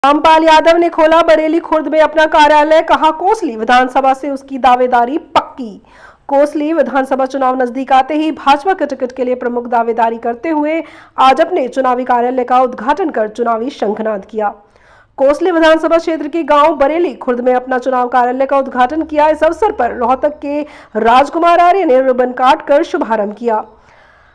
रामपाल यादव ने खोला बरेली खुर्द में अपना कार्यालय, कहा कोसली विधानसभा से उसकी दावेदारी पक्की। कोसली विधानसभा चुनाव नजदीक आते ही भाजपा के टिकट के लिए प्रमुख दावेदारी करते हुए आज अपने चुनावी कार्यालय का उद्घाटन कर चुनावी शंखनाद किया। कोसली विधानसभा क्षेत्र के गांव बरेली खुर्द में अपना चुनाव कार्यालय का उद्घाटन किया। इस अवसर पर रोहतक के राजकुमार आर्य ने रिबन काट कर शुभारंभ किया।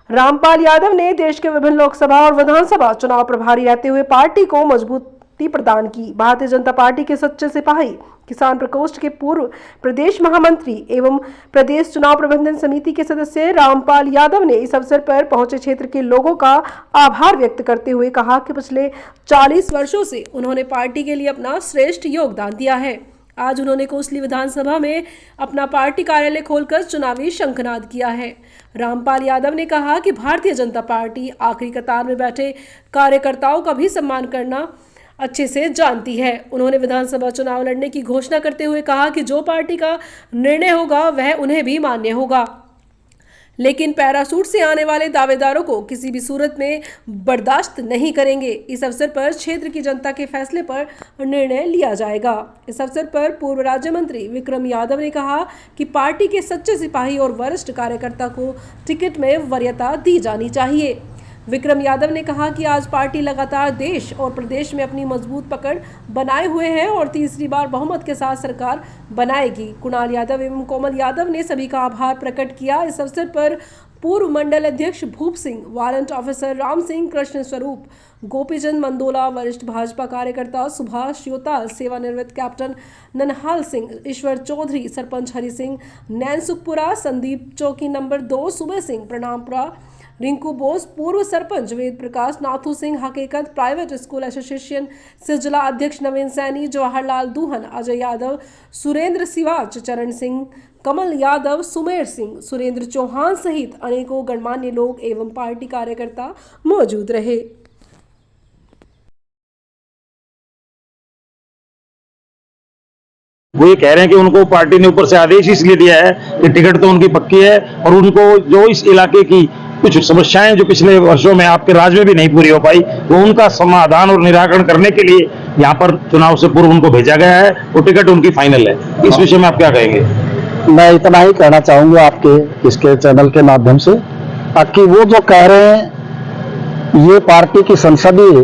रामपाल यादव ने देश के विभिन्न लोकसभा और विधानसभा चुनाव प्रभारी रहते हुए पार्टी को मजबूती प्रदान की। भारतीय जनता पार्टी के सच्चे सिपाही, किसान प्रकोष्ठ के पूर्व प्रदेश महामंत्री एवं प्रदेश चुनाव प्रबंधन समिति के सदस्य रामपाल यादव ने इस अवसर पर पहुंचे क्षेत्र के लोगों का आभार व्यक्त करते हुए कहा कि पिछले 40 वर्षों से उन्होंने पार्टी के लिए अपना श्रेष्ठ योगदान दिया है। आज उन्होंने कोसली विधानसभा में अपना पार्टी कार्यालय खोलकर चुनावी शंखनाद किया है। रामपाल यादव ने कहा कि भारतीय जनता पार्टी आखिरी कतार में बैठे कार्यकर्ताओं का भी सम्मान करना अच्छे से जानती है। उन्होंने विधानसभा चुनाव लड़ने की घोषणा करते हुए कहा कि जो पार्टी का निर्णय होगा वह उन्हें भी मान्य होगा, लेकिन पैराशूट से आने वाले दावेदारों को किसी भी सूरत में बर्दाश्त नहीं करेंगे। इस अवसर पर क्षेत्र की जनता के फैसले पर निर्णय लिया जाएगा। इस अवसर पर पूर्व राज्य मंत्री विक्रम यादव ने कहा कि पार्टी के सच्चे सिपाही और वरिष्ठ कार्यकर्ता को टिकट में वरीयता दी जानी चाहिए। विक्रम यादव ने कहा कि आज पार्टी लगातार देश और प्रदेश में अपनी मजबूत पकड़ बनाए हुए है और तीसरी बार बहुमत के साथ सरकार बनाएगी। कुणाल यादव एवं कोमल यादव ने सभी का आभार प्रकट किया। इस अवसर पर पूर्व मंडल अध्यक्ष भूप सिंह, वारंट ऑफिसर राम सिंह, कृष्ण स्वरूप, गोपीचंद मंदोला, वरिष्ठ भाजपा कार्यकर्ता सुभाष योताल, सेवानिवृत्त कैप्टन ननहाल सिंह, ईश्वर चौधरी, सरपंच हरि सिंह, नैनसुखपुरा, संदीप चौकी नंबर 2, सुबह सिंह, प्रणामपुरा, रिंकू बोस, पूर्व सरपंच वेद प्रकाश, नाथू सिंह, हकीकत प्राइवेट स्कूल एसोसिएशन से जिला अध्यक्ष नवीन सैनी, जवाहरलाल दूहन, अजय यादव, सुरेंद्र सिवाच, चरण सिंह, कमल यादव, सुमेर सिंह, सुरेंद्र चौहान सहित अनेकों गणमान्य लोग एवं पार्टी कार्यकर्ता मौजूद रहे। वो ये कह रहे हैं कि उनको पार्टी ने ऊपर से आदेश इसलिए दिया है कि टिकट तो उनकी पक्की है और उनको जो इस इलाके की कुछ समस्याएं जो पिछले वर्षों में आपके राज में भी नहीं पूरी हो पाई, वो उनका समाधान और निराकरण करने के लिए यहाँ पर चुनाव से पूर्व उनको भेजा गया है और टिकट उनकी फाइनल है। इस विषय में आप क्या कहेंगे? मैं इतना ही कहना चाहूंगा आपके इसके चैनल के माध्यम से कि वो जो कह रहे हैं ये पार्टी की संसदीय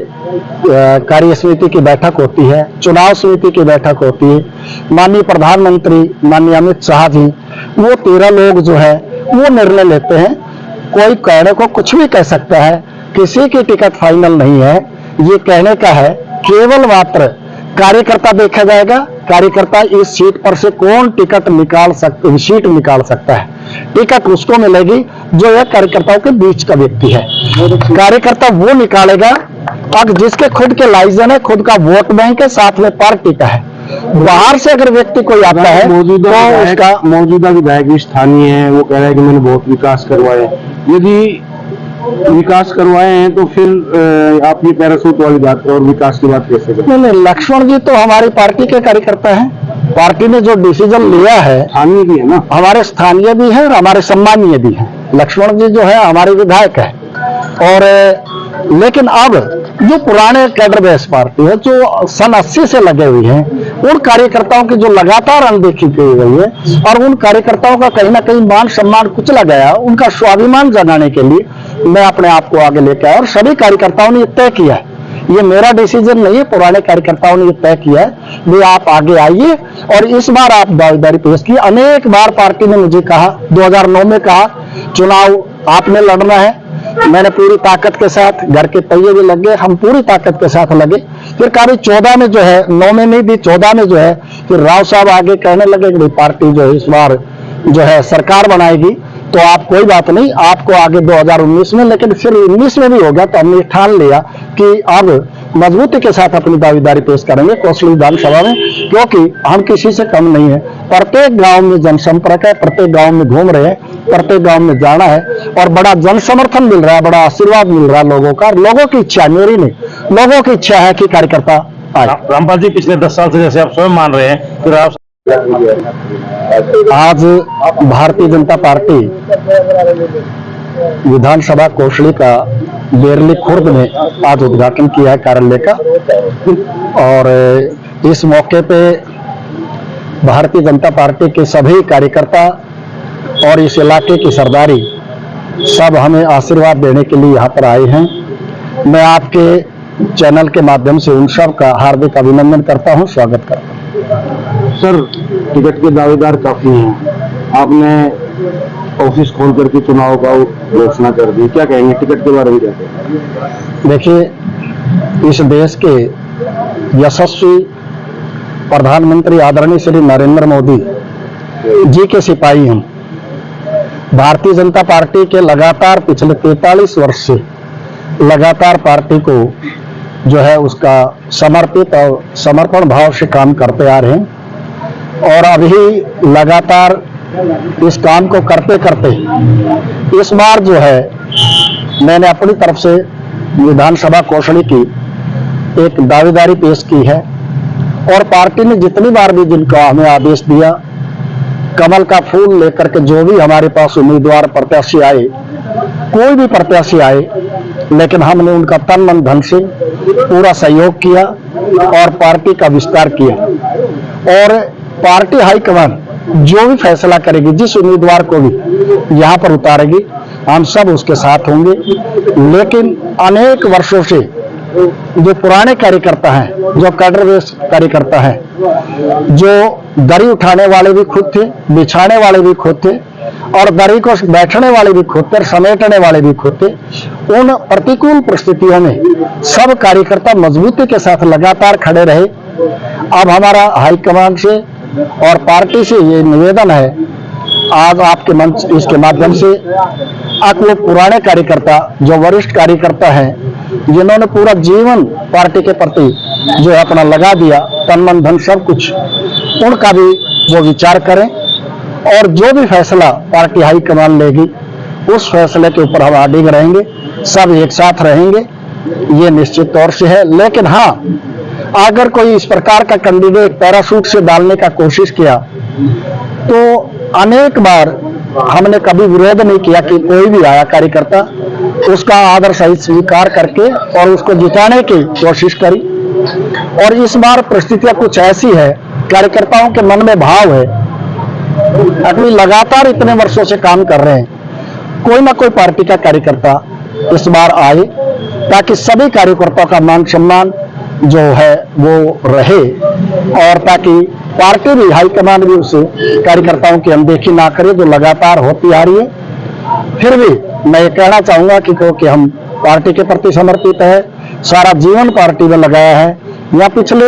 कार्य समिति की बैठक होती है, चुनाव समिति की बैठक होती है। माननीय प्रधानमंत्री माननीय अमित शाह जी, वो 13 लोग जो है वो निर्णय लेते हैं। कोई कहने को कुछ भी कह सकता है, किसी की टिकट फाइनल नहीं है, ये कहने का है। केवल मात्र कार्यकर्ता देखा जाएगा, कार्यकर्ता इस सीट पर से कौन टिकट निकाल सकते, सीट निकाल सकता है। टिकट उसको मिलेगी जो एक कार्यकर्ताओं के बीच का व्यक्ति है। कार्यकर्ता वो निकालेगा अब जिसके खुद के लाइसेंस है, खुद का वोट बैंक है, साथ में पार्टी का है। बाहर से अगर व्यक्ति कोई आता है तो उसका मौजूदा विधायक भी स्थानीय है, वो कह रहा है कि मैंने बहुत विकास करवाया। यदि विकास करवाए हैं तो फिर आप ये पैराशूट वाली बात और विकास की बात कैसे करें? नहीं, लक्ष्मण जी तो हमारी पार्टी के कार्यकर्ता हैं। पार्टी ने जो डिसीजन लिया है, स्थानीय भी है ना, हमारे स्थानीय भी है और हमारे सम्मानीय भी है। लक्ष्मण जी जो है हमारे विधायक है। और लेकिन अब जो पुराने कैडर बेस पार्टी है जो सन 80 से लगे हुए हैं, उन कार्यकर्ताओं की जो लगातार अनदेखी की गई है और उन कार्यकर्ताओं का कहीं ना कहीं मान सम्मान कुचला गया, उनका स्वाभिमान जगाने के लिए मैं अपने आप को आगे लेकर आया और सभी कार्यकर्ताओं ने ये तय किया है। ये मेरा डिसीजन नहीं है, पुराने कार्यकर्ताओं ने ये तय किया है भी आप आगे आइए और इस बार आप दावेदारी पेश की। अनेक बार पार्टी ने मुझे कहा, 2009 में कहा चुनाव आपने लड़ना है, मैंने पूरी ताकत के साथ, घर के पहिए भी लग गए, हम पूरी ताकत के साथ लगे। फिर कभी 14 में जो है, 9 में नहीं दी, 14 में जो है फिर राव साहब आगे कहने लगे कि पार्टी जो है इस बार जो है सरकार बनाएगी, तो आप कोई बात नहीं, आपको आगे 2019 में, लेकिन फिर 19 में भी होगा। तो हमने ठान लिया कि अब मजबूती के साथ अपनी दावेदारी पेश करेंगे कोसली विधानसभा में, क्योंकि हम किसी से कम नहीं है। प्रत्येक गांव में जनसंपर्क है, प्रत्येक गांव में घूम रहे हैं, प्रत्येक गांव में जाना है और बड़ा जन समर्थन मिल रहा है, बड़ा आशीर्वाद मिल रहा है लोगों का। लोगों की इच्छा, मेरी नहीं, लोगों की इच्छा है कि कार्यकर्ता आए। रामपाल जी, पिछले 10 साल से जैसे आप स्वयं मान रहे हैं, फिर आप आज भारतीय जनता पार्टी विधानसभा कोसली का बेरली खुर्द में आज उद्घाटन किया है कार्यालय का। और इस मौके पे भारतीय जनता पार्टी के सभी कार्यकर्ता और इस इलाके की सरदारी सब हमें आशीर्वाद देने के लिए यहाँ पर आए हैं। मैं आपके चैनल के माध्यम से उन सब का हार्दिक अभिनंदन करता हूँ, स्वागत करता हूँ। सर, टिकट के दावेदार काफी हैं, आपने ऑफिस खोल करके चुनाव का घोषणा कर दी, क्या कहेंगे टिकट के बारे में? क्या कहेंगे? देखिए, इस देश के यशस्वी प्रधानमंत्री आदरणीय श्री नरेंद्र मोदी जी के सिपाही हम। भारतीय जनता पार्टी के लगातार पिछले 43 वर्ष से लगातार पार्टी को जो है उसका समर्पित और समर्पण भाव से काम करते आ रहे हैं और अभी लगातार इस काम को करते करते इस बार जो है मैंने अपनी तरफ से विधानसभा कोषणी की एक दावेदारी पेश की है और पार्टी ने जितनी बार भी जिनका हमें आदेश दिया, कमल का फूल लेकर के जो भी हमारे पास उम्मीदवार प्रत्याशी आए, कोई भी प्रत्याशी आए, लेकिन हमने उनका तन मन धन से पूरा सहयोग किया और पार्टी का विस्तार किया और पार्टी हाईकमान जो भी फैसला करेगी, जिस उम्मीदवार को भी यहाँ पर उतारेगी, हम सब उसके साथ होंगे। लेकिन अनेक वर्षों से जो पुराने कार्यकर्ता हैं, जो कैडर बेस कार्यकर्ता हैं, जो दरी उठाने वाले भी खुद थे, बिछाने वाले भी खुद थे और दरी को बैठने वाले भी खुद थे, समेटने वाले भी खुद थे, उन प्रतिकूल परिस्थितियों में सब कार्यकर्ता मजबूती के साथ लगातार खड़े रहे। अब हमारा हाईकमान से और पार्टी से ये निवेदन है आज आपके मंच इसके माध्यम से, आप लोग पुराने कार्यकर्ता जो वरिष्ठ कार्यकर्ता हैं, जिन्होंने पूरा जीवन पार्टी के प्रति जो है अपना लगा दिया, तन मन धन सब कुछ, उनका भी वो विचार करें और जो भी फैसला पार्टी हाईकमान लेगी उस फैसले के ऊपर हम अडिग रहेंगे, सब एक साथ रहेंगे, ये निश्चित तौर से है। लेकिन हाँ, अगर कोई इस प्रकार का कैंडिडेट पैराशूट से डालने का कोशिश किया तो अनेक बार हमने कभी विरोध नहीं किया कि कोई भी आया कार्यकर्ता उसका आदर सहित स्वीकार करके और उसको जिताने की कोशिश करी। और इस बार परिस्थितियां कुछ ऐसी है, कार्यकर्ताओं के मन में भाव है, अभी लगातार इतने वर्षों से काम कर रहे हैं, कोई ना कोई पार्टी का कार्यकर्ता इस बार आए ताकि सभी कार्यकर्ताओं का मान सम्मान जो है वो रहे और ताकि पार्टी भी हाईकमान भी उस कार्यकर्ताओं की अनदेखी ना करे जो लगातार होती आ रही है। फिर भी मैं ये कहना चाहूंगा कि क्योंकि हम पार्टी के प्रति समर्पित है, सारा जीवन पार्टी में लगाया है, यहाँ पिछले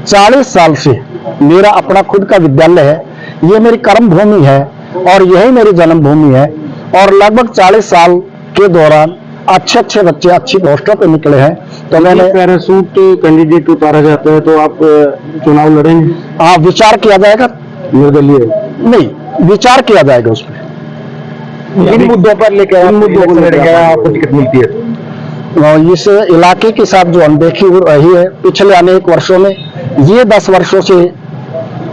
40 साल से मेरा अपना खुद का विद्यालय है, ये मेरी कर्म भूमि है और यही मेरी जन्मभूमि है और लगभग 40 साल के दौरान अच्छे अच्छे बच्चे अच्छी पोस्टों पे निकले हैं। तो मैंने पैराशूट कैंडिडेट उतारा जाता है तो आप चुनाव लड़ेंगे? हाँ, विचार किया जाएगा, निर्दलीय नहीं विचार किया जाएगा उस पर। इन मुद्दों पर लेकर आपको टिकट मिलती है? इस इलाके के साथ जो अनदेखी हो रही है पिछले अनेक वर्षों में, ये 10 वर्षों से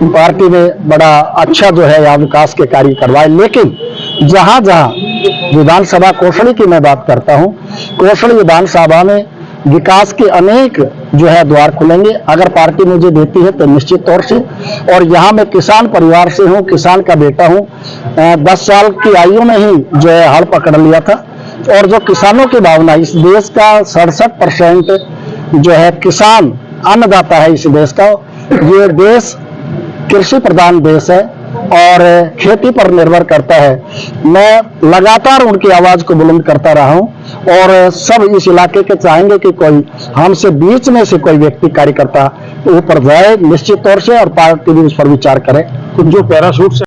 पार्टी में बड़ा अच्छा जो है यहाँ विकास के कार्य करवाए, लेकिन जहां जहां विधानसभा कोषणी की मैं बात करता हूं, कोषणी विधानसभा में विकास के अनेक जो है द्वार खुलेंगे अगर पार्टी मुझे देती है तो निश्चित तौर से। और यहाँ मैं किसान परिवार से हूँ, किसान का बेटा हूँ, 10 साल की आयु में ही जो है हल पकड़ लिया था और जो किसानों की भावना, इस देश का 67% जो है किसान अन्नदाता है इस देश का, ये देश कृषि प्रधान देश है और खेती पर निर्भर करता है। मैं लगातार उनकी आवाज को बुलंद करता रहा हूं और सब इस इलाके के चाहेंगे कि कोई हमसे बीच में से कोई व्यक्ति कार्यकर्ता ऊपर जाए निश्चित तौर से और पार्टी भी उस पर विचार करे। जो पैराशूट